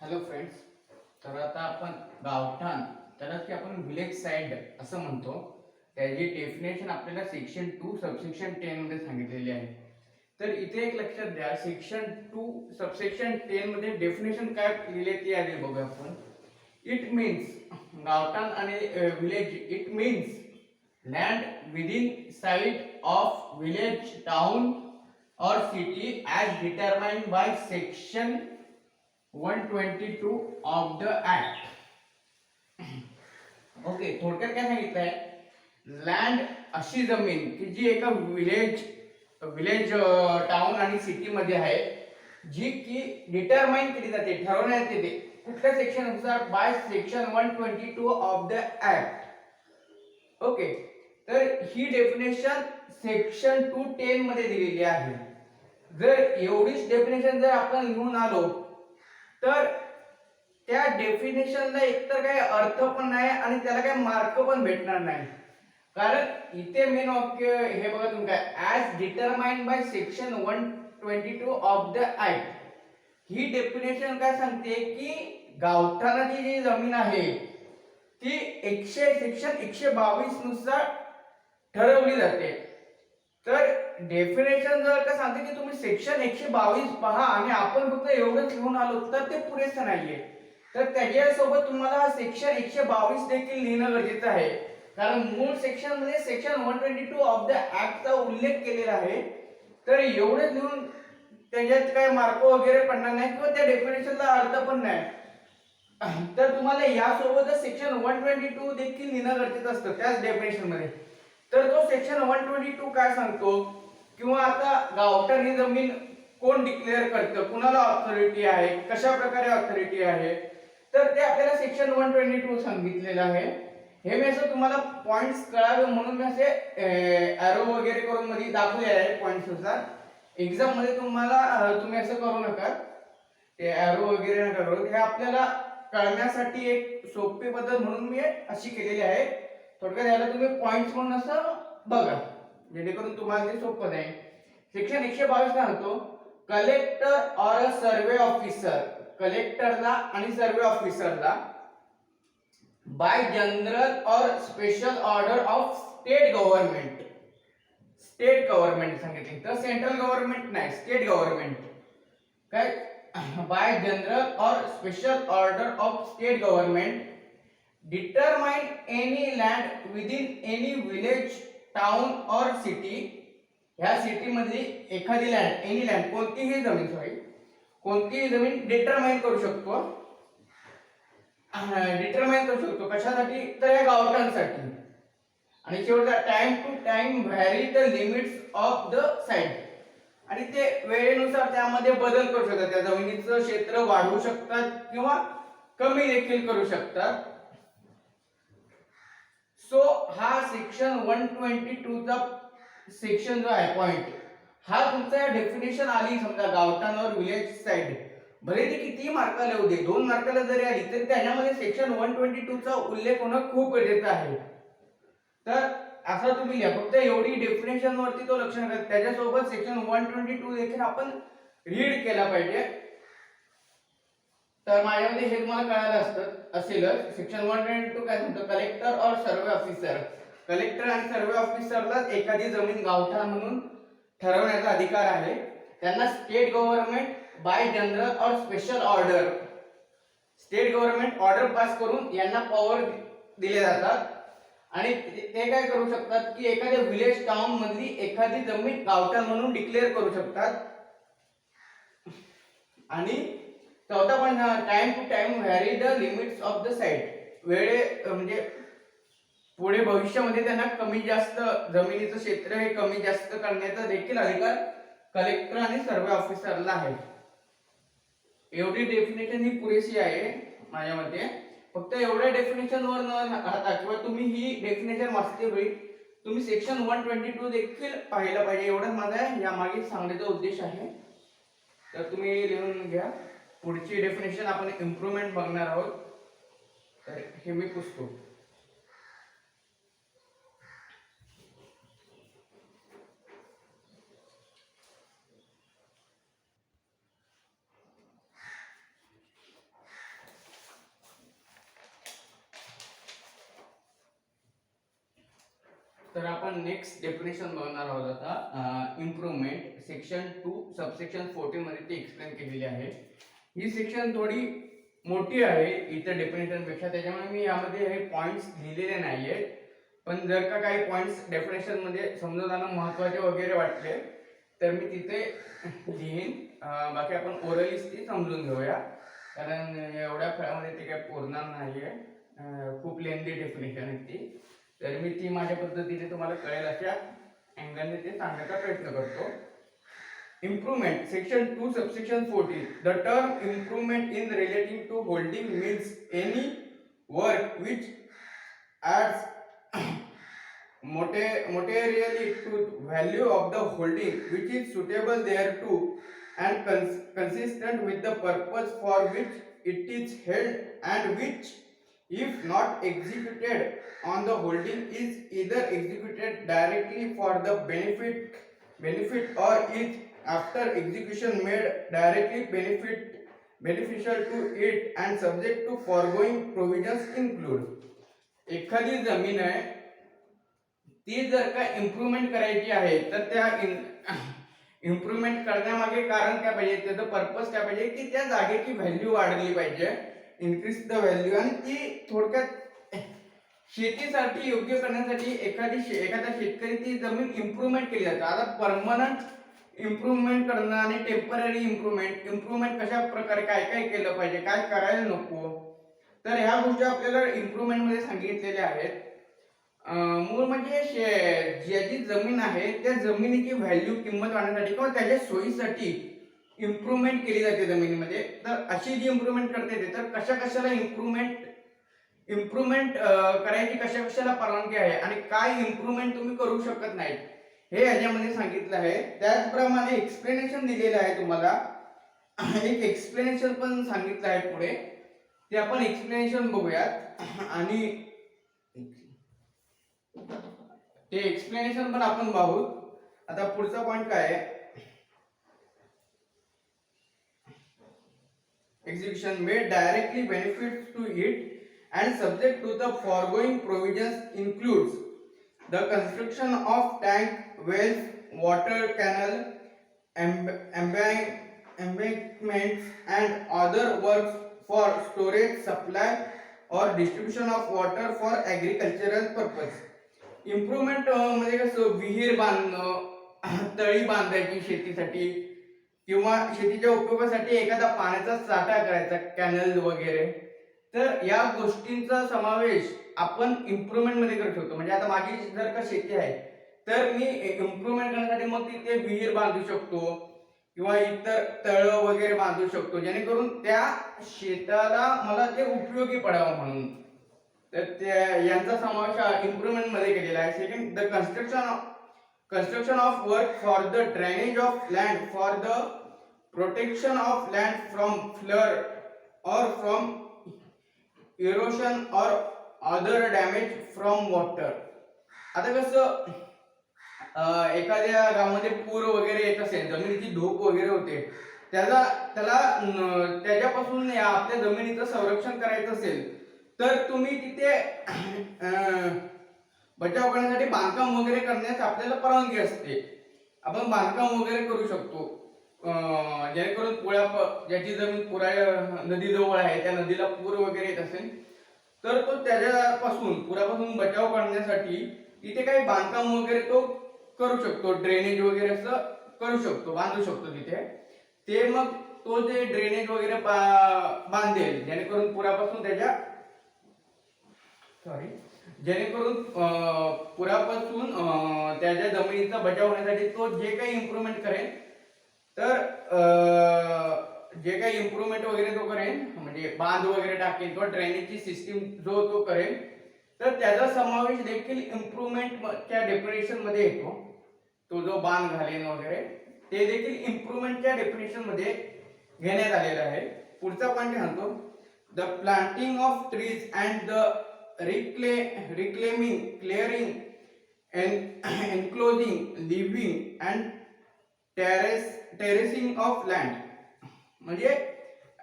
Hello friends. तर आता आपण गावठाण त्यालाच की आपण विलेज साइड असं म्हणतो. त्याची डेफिनेशन आपल्याला सेक्शन 2 सबसेक्शन 10 मध्ये सांगितलेली आहे. तर इथे एक लक्षात द्या, सेक्शन 2 सबसेक्शन 10 मध्ये डेफिनेशन काय लिहिले ते आधी बघूया आपण. इट मीन्स गावठाण आणि village, it means land within site of village, town or city as determined by section 122 of the act. Okay, थोडक्यात काय सांगितलंय, लँड अशी जमीन की जी एका विलेज विलेज टाउन आणि सिटी मध्ये आहे, जी की डिटरमाइन केली जाते, ठरवण्यात येते कुठल्या सेक्शन नुसार, by section 122 of the act. Okay, तर ही डेफिनेशन सेक्शन 210 मध्ये दिलेली आहे. जर एवढीच डेफिनेशन जर आपण लिहून आलो तर त्या डेफिनेशनला एकतर काही अर्थ पण नाही आणि त्याला काही मार्क पण भेटणार नाही. कारण इथे मेन वाक्य हे बघा तुम्ही काय, as determined by section 122 of the act. He definition काय सांगते की गावठाणाची जी जमीन आहे ती सेक्शन 122 नुसार ठरवली जाते. तर डेफिनेशन जर का सांगते की तुम्ही सेक्शन 122 पहा आणि आपण फक्त एवढंच लिहून आलो तर ते पुरेसं नाहीये. तर त्याच्यासोबत तुम्हाला सेक्शन 122 देखील लिहिणं गरजेचं आहे. कारण मूळ सेक्शन मध्ये सेक्शन 122 ऑफ द ऍक्ट चा उल्लेख केलेला आहे. तर एवढं लिहून त्याच्यात काय मार्क वगैरे पडणार नाही किंवा त्या डेफिनेशनचा अर्थ पण नाही. तर तुम्हाला यासोबतच सेक्शन 122 देखील लिहिणं गरजेचं असतं त्याच डेफिनेशन मध्ये. तर तो सेक्शन 122 काय सांगतो, किंवा आता गावठाण ही जमीन कोण डिक्लेअर करतं, कुणाला ऑथॉरिटी आहे, कशा प्रकारे ऑथॉरिटी आहे, तर ते आपल्याला सेक्शन 122 सांगितलेलं आहे. हे मी असं तुम्हाला पॉइंट्स कळावे म्हणून मी असे एरो वगैरे करून मध्ये दाखवले आहे पॉइंट्स नुसार. एक्झाम मध्ये तुम्ही असं करू नका, ते एरो वगैरे नका करू. हे आपल्याला कळण्यासाठी एक सोपी पद्धत म्हणून मी अशी केलेली आहे. थोडक्यात याला तुम्ही पॉइंट्स म्हणून असं बघा, जेणेकरून तुम्हाला ते सोपं जाईल. सेक्शन 122 काय म्हणतो, collector or a survey officer, कलेक्टरला आणि सर्वे ऑफिसरला by general or special order of state government, state government सांगितले तर सेंट्रल गव्हर्नमेंट नाही, स्टेट गव्हर्नमेंट काय, by general or special order of state government determine any land within any village, town or city. ह्या city मध्ये एखादी land, any land, कोणतीही जमीन determine करू शकतो. कशासाठी, तर या गावठाणसाठी. आणि शेवटचा time to time vary the limits of the site, आणि ते वेळेनुसार त्यामध्ये बदल करू शकतात. त्या जमिनीचं क्षेत्र वाढवू शकतात किंवा कमी देखील करू शकतात. सो हा सेक्शन 122 चा सेक्शन जो आहे पॉइंट, हा तुमचा डेफिनेशन आली समजा गावठाणावर विलेज साइड, भले ती किती मार्काला येऊ दे, 2 मार्काला जरी आली तरी त्याच्यामध्ये सेक्शन 122 चा उल्लेख होणं खूप गरजेचं आहे. तर असं तुम्ही लिहा, फक्त एवढी डेफिनेशन वरती तो लक्ष नका, त्याच्यासोबत सेक्शन 122 देखील आपण रीड केला पाहिजे. तर माझ्यामध्ये हे तुम्हाला कळालं असेलच. सेक्शन 122 काय म्हणतो, कलेक्टर और सर्वे ऑफिसर, कलेक्टर आणि सर्वे ऑफिसरला एखादी जमीन गावठाण म्हणून ठरवण्याचा अधिकार आहे. त्यांना स्टेट गव्हर्नमेंट बाय जनरल और special order, state government order pass करून यांना पॉवर दिले जातात. आणि ते काय करू शकतात की एखाद्या विलेज टाउन मधली एखादी जमीन गावठाण म्हणून डिक्लेअर करू शकतात. आणि चौथा point, time to time vary the limits of the site, म्हणजे पुढे भविष्यामध्ये त्यांना कमी जास्त जमिनीचं क्षेत्र हे कमी जास्त करण्याचा देखील अधिकार कलेक्टर आणि सर्वे ऑफिसरला आहे. एवढी डेफिनेशन ही पुरेशी आहे माझ्या मते. फक्त एवढ्या डेफिनेशन वर न राहता किंवा तुम्ही ही डेफिनेशन वाचते वेळी तुम्ही सेक्शन 122 देखील पाहिलं पाहिजे, एवढंच माझा यामागे सांगण्याचा उद्देश आहे. तर तुम्ही लिहून घ्या. पुढची डेफिनेशन आपण इम्प्रूव्हमेंट बघणार आहोत. तर हे मी पुसतो. तर आपण नेक्स्ट डेफिनेशन बघणार आहोत आता. इम्प्रूव्हमेंट सेक्शन 2 सबसेक्शन 14 मध्ये ते एक्सप्लेन केलेली आहे. ही सेक्शन थोडी मोठी आहे इतर डेफिनेशन पेक्षा, त्याच्यामुळे मी यामध्ये हे पॉइंट्स लिहिलेले नाहीये. पण जर का काही पॉइंट्स डेफिनेशन मध्ये समजताना महत्त्वाचे वगैरे वाटले तर मी तिथे लिहीन. बाकी आपण ओरलीच ती समजून घेऊया, कारण एवढ्या खेळामध्ये ते काही पुरणार नाहीये. खूप लेंदी डेफिनेशन आहे ती. तर मी ती माझ्या पद्धतीने तुम्हाला कळेल अशा अँगलने ते सांगण्याचा प्रयत्न करतो. Improvement section 2 subsection 14. The term improvement in relating to holding means any work which adds materially to value of the holding which is suitable thereto and consistent with the purpose for which it is held, and which if not executed on the holding is either executed directly for the benefit or is after execution made directly beneficial to it and subject to foregoing provisions include. एखादी जमीन आहे ती जर का improvement करायची आहे तर त्या इम्प्रूव्हमेंट करण्यामागे कारण काय पाहिजे, त्याचं पर्पज काय पाहिजे की त्या जागेची व्हॅल्यू वाढली पाहिजे, इन्क्रीज द व्हॅल्यू. आणि ती थोडक्यात शेतीसाठी योग्य करण्यासाठी एखादा शेतकरी ती जमीन इम्प्रूव्हमेंट केली जाते. आता परमनंट इम्प्रूव्हमेंट करणं आणि टेम्पररी इम्प्रूव्हमेंट कशा प्रकारे काय काय केलं पाहिजे, काय करायला नको, तर ह्या गोष्टी आपल्याला इम्प्रूव्हमेंट मध्ये सांगितलेल्या आहेत. मूळ म्हणजे ज्याची जमीन आहे त्या जमिनीची व्हॅल्यू किंमत वाढवण्यासाठी किंवा त्याच्या सोयीसाठी इम्प्रूव्हमेंट केली जाते जमिनीमध्ये. तर अशी जी इम्प्रूव्हमेंट करता येते, तर कशा कशाला इम्प्रूव्हमेंट करायची कशा कशाला परवानगी आहे आणि काय इम्प्रूव्हमेंट तुम्ही करू शकत नाही हे याच्यामध्ये सांगितलं आहे. त्याचप्रमाणे एक्सप्लेनेशन दिलेलं आहे तुम्हाला. एक एक्सप्लेनेशन पण सांगितलं आहे पुढे, ते आपण एक्सप्लेनेशन बघूयात. आणि ते एक्सप्लेनेशन पण आपण पाहू. आता पुढचा पॉइंट काय आहे, execution may directly benefit to it and subject to the foregoing provisions includes the construction of tank, wells, water canal, embankments and other works for storage, supply or distribution of water for agricultural purpose. Improvement म्हणजे कसं, विहीर बांधणं, तळी बांधायची शेतीसाठी किंवा शेतीच्या उपयोगासाठी एखादा पाण्याचा साठा करायचा, कॅनल वगैरे. तर या गोष्टींचा समावेश आपण इम्प्रूव्हमेंट मध्ये करू शकतो. म्हणजे आता माझी जर का शेती आहे तर मी इम्प्रूव्हमेंट करण्यासाठी मग तिथे विहीर बांधू शकतो किंवा इतर तळ वगैरे बांधू शकतो, जेणेकरून त्या शेताला मला ते उपयोगी पडावं म्हणून. तर यांचा समावेश इम्प्रूव्हमेंट मध्ये केलेला आहे. Second, the construction of work for the drainage of land, for the protection of land from flood or from erosion or other damage from water. आता कसं एखाद्या गावामध्ये पूर वगैरे येत असेल, जमिनीची धूप वगैरे होते, त्याला त्याच्यापासून आपल्या जमिनीचं संरक्षण करायचं असेल तर तुम्ही तिथे बचाव करण्यासाठी बांधकाम वगैरे करण्यास आपल्याला परवानगी असते. आपण बांधकाम वगैरे करू शकतो, जेणेकरून ज्याची जमीन नदीजवळ आहे, त्या नदीला पूर वगैरे येत असेल तर तो पुरापासून बचाव करण्यासाठी तिथे काही बांधकाम वगैरे तो करू शकतो, ड्रेनेज वगैरे असं करू शकतो, बांधू शकतो तिथे. ते मग तो जे ड्रेनेज वगैरे बांधेल जेणेकरून पुरापासून त्याच्या जमिनीचा बचाव होण्यासाठी तो जे काही इम्प्रूव्हमेंट करेल, तर जे काही इम्प्रूव्हमेंट वगैरे तो करेल, म्हणजे बांध वगैरे टाकेल किंवा ड्रेनेजची सिस्टीम जो तो करेल, तर त्याचा समावेश देखील इम्प्रूव्हमेंटच्या डेफिनेशन मध्ये येतो. तो जो बांध घालेल वगैरे ते देखील इम्प्रूव्हमेंटच्या डेफिनेशन मध्ये घेण्यात आलेलं आहे. पुढचा पॉइंट सांगतो, the planting of trees and the reclaiming, clearing, and enclosing, leaving and terracing of land. म्हणजे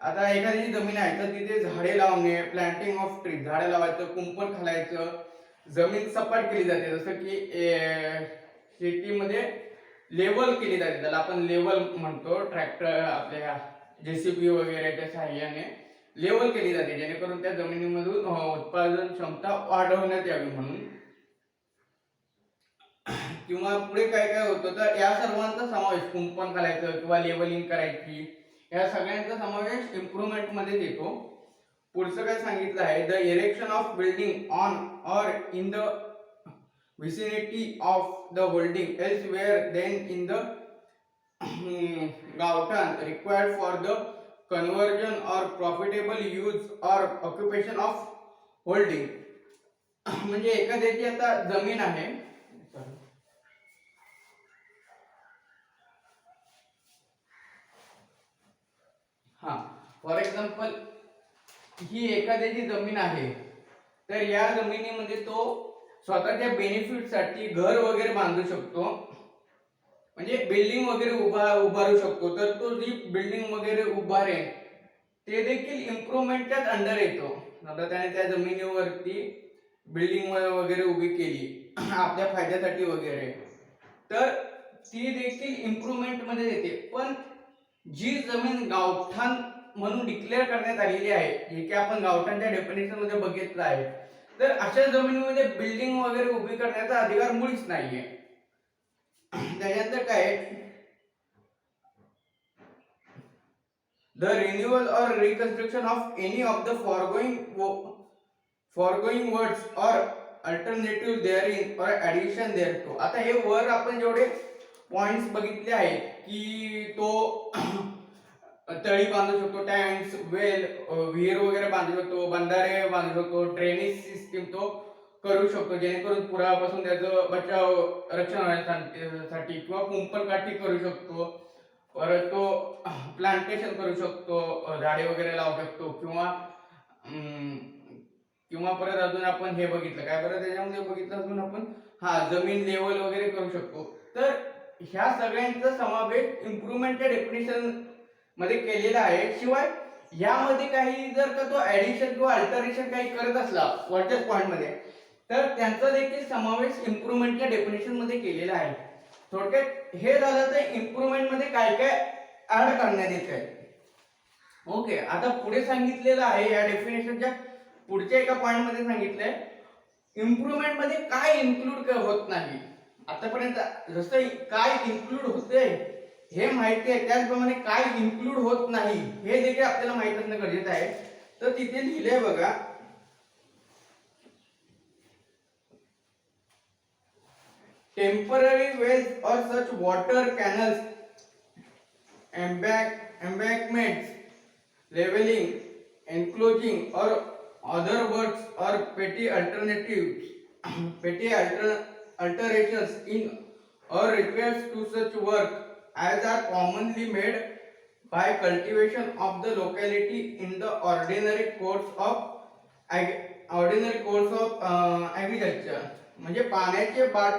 आता एखादी जमीन आहे तर तिथे झाडे लावणे, प्लांटिंग ऑफ ट्री, झाडे लावायचं, कुंपण घालायचं, जमीन सपाट केली जाते, जसं की शेतीमध्ये लेवल केली जाते, त्याला आपण लेवल म्हणतो. ट्रॅक्टर आपल्या जेसीबी वगैरेच्या सहाय्याने लेवल केली जाते, जेणेकरून त्या जमिनीमधून उत्पादन क्षमता वाढवण्यात यावी म्हणून. किंवा पुढे काय काय होतं तर या सर्वांचा समावेश, कुंपण करायचं किंवा लेवलिंग करायची, या सगळ्यांचा समावेश इम्प्रुव्हमेंट मध्ये येतो. पुढचं काय सांगितलं आहे, the erection of building on or in the vicinity of the holding elsewhere than in the Gautan required for the conversion or profitable use or occupation of holding. म्हणजे एखाद्याची आता जमीन आहे, हा फॉर एक्झाम्पल ही एखाद्याची जमीन आहे, तर या जमिनीमध्ये तो स्वतःच्या बेनिफिट साठी घर वगैरे बांधू शकतो, म्हणजे बिल्डिंग वगैरे उभारू शकतो. तर तो जी बिल्डिंग वगैरे उभारेल ते देखील इम्प्रुव्हमेंटच्याच अंडर येतो. आता त्याने त्या जमिनीवरती बिल्डिंग वगैरे उभी केली आपल्या फायद्यासाठी वगैरे, तर ती देखील इम्प्रुव्हमेंट मध्ये येते. पण जी जमीन गावठाण म्हणून डिक्लेअर करण्यात आलेली आहे, जे की आपण गावठाणच्या डेफिनेशन मध्ये बघितलं आहे, तर अशा जमिनीमध्ये बिल्डिंग वगैरे उभी करण्याचा अधिकार मुळीच नाहीये. त्याच्यानंतर काय, the renewal or reconstruction of any of the foregoing words or alternative therein or addition thereto. आता हे वर आपण जेवढे पॉइंट्स बघितले आहेत की तो तळी बांधू शकतो, टँक्स, वेल, विहीर वगैरे बांधू शकतो, बंधारे बांधू शकतो, ड्रेनेज सिस्टीम तो करू शकतो, जेणेकरून पुरापासून त्याचं बचाव रक्षण होण्यासाठी, किंवा कुंपण काठी करू शकतो, परत तो प्लांटेशन करू शकतो, झाडे वगैरे लावू शकतो, किंवा परत अजून आपण हे बघितलं काय बरं त्याच्यामध्ये बघितलं अजून आपण, हा जमीन लेवल वगैरे करू शकतो. तर ह्या सगळ्यांचा समावेश इम्प्रुव्हमेंटच्या डेफिनेशन मध्ये केलेला आहे. शिवाय यामध्ये काही जर का तो ऍडिशन किंवा अल्टरेशन काही करत असला वरच्या पॉइंट मध्ये, तर त्यांचा देखील समावेश इम्प्रुव्हमेंटच्या डेफिनेशन मध्ये केलेला आहे. थोडक्यात हे झालं तर इम्प्रुव्हमेंट मध्ये काय काय ऍड करण्यात येत आहे. ओके, आता पुढे सांगितलेलं आहे या डेफिनेशनच्या पुढच्या एका पॉइंट मध्ये सांगितलंय इम्प्रुव्हमेंट मध्ये काय इन्क्लूड होत नाही. आतापर्यंत जसं काय इन्क्लूड होते हे माहिती आहे, त्याचप्रमाणे काय इन्क्लूड होत नाही हे देखील आपल्याला माहित असणं गरजेचं आहे. तर तिथे लिहिलंय बघा, temporary wells or such water canals, embankments, leveling, enclosing or other works or alterations in or repairs to such work as are commonly made by cultivation of the locality in the ordinary course of agriculture. म्हणजे पाण्याचे बाट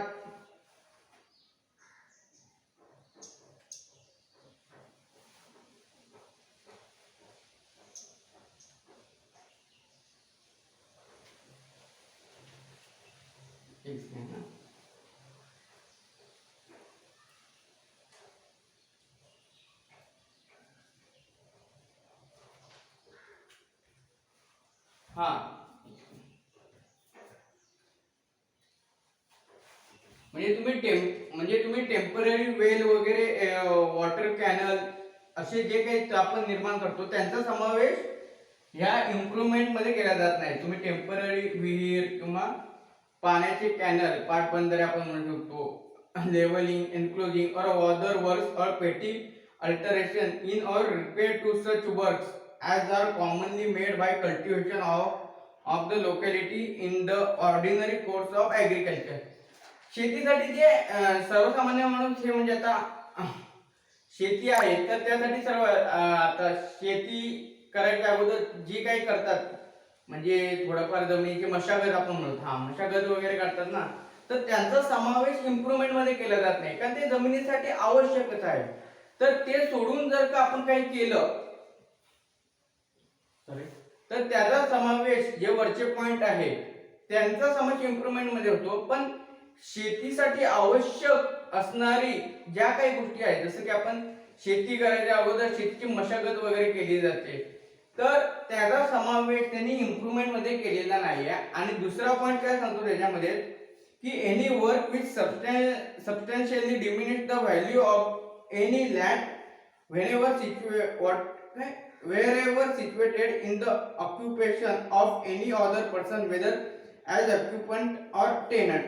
हा म्हणजे तुम्ही temporary वेल वगैरे water canal असे जे काही आपण निर्माण करतो त्यांचा समावेश ह्या इम्प्रुव्हमेंट मध्ये केला जात नाही. तुम्ही टेम्पररी विहीर किंवा पाण्याचे कॅनल, पाटबंधारे आपण म्हणू शकतो, लेवलिंग, एन्क्लोजिंग और other works or petty alteration in or repair to such works as are commonly made by cultivation of the locality in the ordinary course of agriculture. शेतीसाठी जे सर्वसामान्य माणूस हे म्हणजे आता शेती आहे, तर त्यासाठी सर्व आता शेती करायच्या अगोदर जी काही करतात, म्हणजे थोडंफार जमिनीची मशागत आपण म्हणतो, हा मशागत वगैरे करतात ना, तर त्यांचा समावेश इम्प्रुव्हमेंट मध्ये केला जात नाही, कारण ते जमिनीसाठी आवश्यकच आहे. तर ते सोडून जर का आपण काही केलं तर त्याचा समावेश जे वरचे पॉइंट आहे त्यांचा समावेश इम्प्रुव्हमेंट मध्ये होतो. पण शेतीसाठी आवश्यक असणारी ज्या काही गोष्टी आहेत, जसं की आपण शेती करायच्या अगोदर शेतीची मशागत वगैरे केली जाते, तर त्याचा समावेश त्यांनी इम्प्रुव्हमेंट मध्ये केलेला नाही आहे. आणि दुसरा पॉईंट काय सांगतो त्याच्यामध्ये की any work which substantially diminish the value of any land wherever situated in the occupation of any other person, whether as occupant or tenant.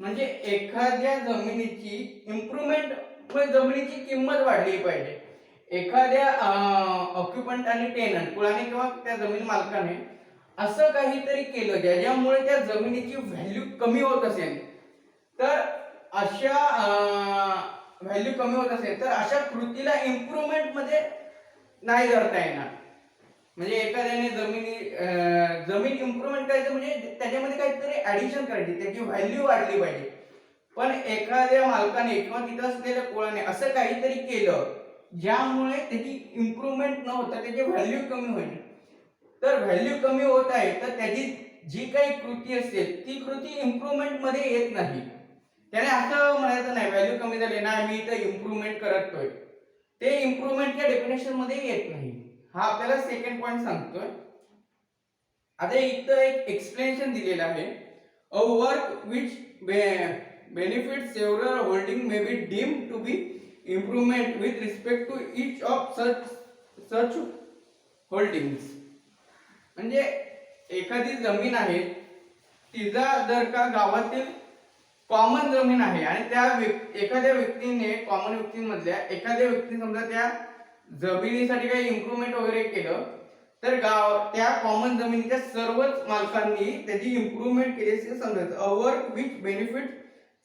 म्हणजे एखाद्या जमिनीची इम्प्रुव्हमेंट म्हणजे जमिनीची किंमत वाढली पाहिजे. एखाद्या ऑक्युपंट आणि टेनंट कुळाने किंवा त्या जमीन मालकाने असं काहीतरी केलं ज्याच्यामुळे त्या जमिनीची व्हॅल्यू कमी होत असेल, तर अशा व्हॅल्यू कमी होत असेल तर अशा कृतीला इम्प्रुव्हमेंट मध्ये नाही धरता येणार. म्हणजे एखाद्याने जमीन इम्प्रुव्हमेंट करायचं म्हणजे त्याच्यामध्ये काहीतरी ऍडिशन करायची, त्याची व्हॅल्यू वाढली पाहिजे. पण एखाद्या मालकाने किंवा तिथं असलेल्या कुळाने असं काहीतरी केलं ज्यामुळे त्याची इम्प्रुव्हमेंट न होता त्याची व्हॅल्यू कमी होईल. तर व्हॅल्यू कमी होत आहे तर त्याची जी काही कृती असेल ती कृती इम्प्रुव्हमेंट मध्ये येत नाही. त्याने असं म्हणायचं नाही व्हॅल्यू कमी झाली नाही मी इथं इम्प्रुव्हमेंट करतोय, ते इम्प्रुव्हमेंटच्या डेफिनेशन मध्ये येत नाही. हा आपल्याला सेकंड पॉइंट सांगतोय. आता इथं एक एक्सप्लेनेशन दिलेलं आहे. A work which benefit several holding may be deemed to be improvement with respect to each of such holdings. म्हणजे एखादी जमीन आहे, तिचा जर का गावातील कॉमन जमीन आहे आणि त्या एखाद्या व्यक्तीने कॉमन व्यक्तींमधल्या एखाद्या व्यक्तीने समजा त्या जमिनीसाठी काही इम्प्रुव्हमेंट वगैरे केलं, तर त्या कॉमन जमिनीच्या सर्वच मालकांनी त्याची इम्प्रुव्हमेंट केली असे समजायचं. A work which benefit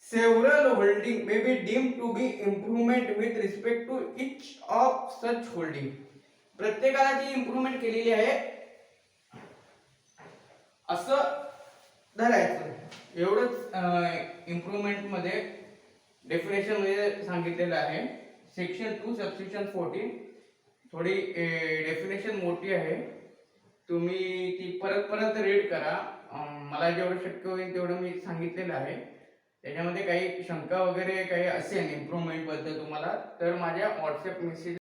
several holding may be deemed to be improvement with respect to each of such holding. प्रत्येकाला जी इम्प्रुव्हमेंट केलेली आहे असं धरायचं. एवढंच इम्प्रुव्हमेंट मध्ये डेफिनेशन मध्ये सांगितलेलं आहे. सेक्शन 2 सबसेक्शन 14 थोडी डेफिनेशन मोठी आहे, तुम्ही ती परत रीड करा. मला जेवढं शक्य होईल तेवढं मी सांगितलेलं आहे. त्याच्यामध्ये काही शंका वगैरे काही असेल इम्प्रुव्हमेंट बद्दल तुम्हाला, तर माझ्या व्हॉट्सअप मेसेज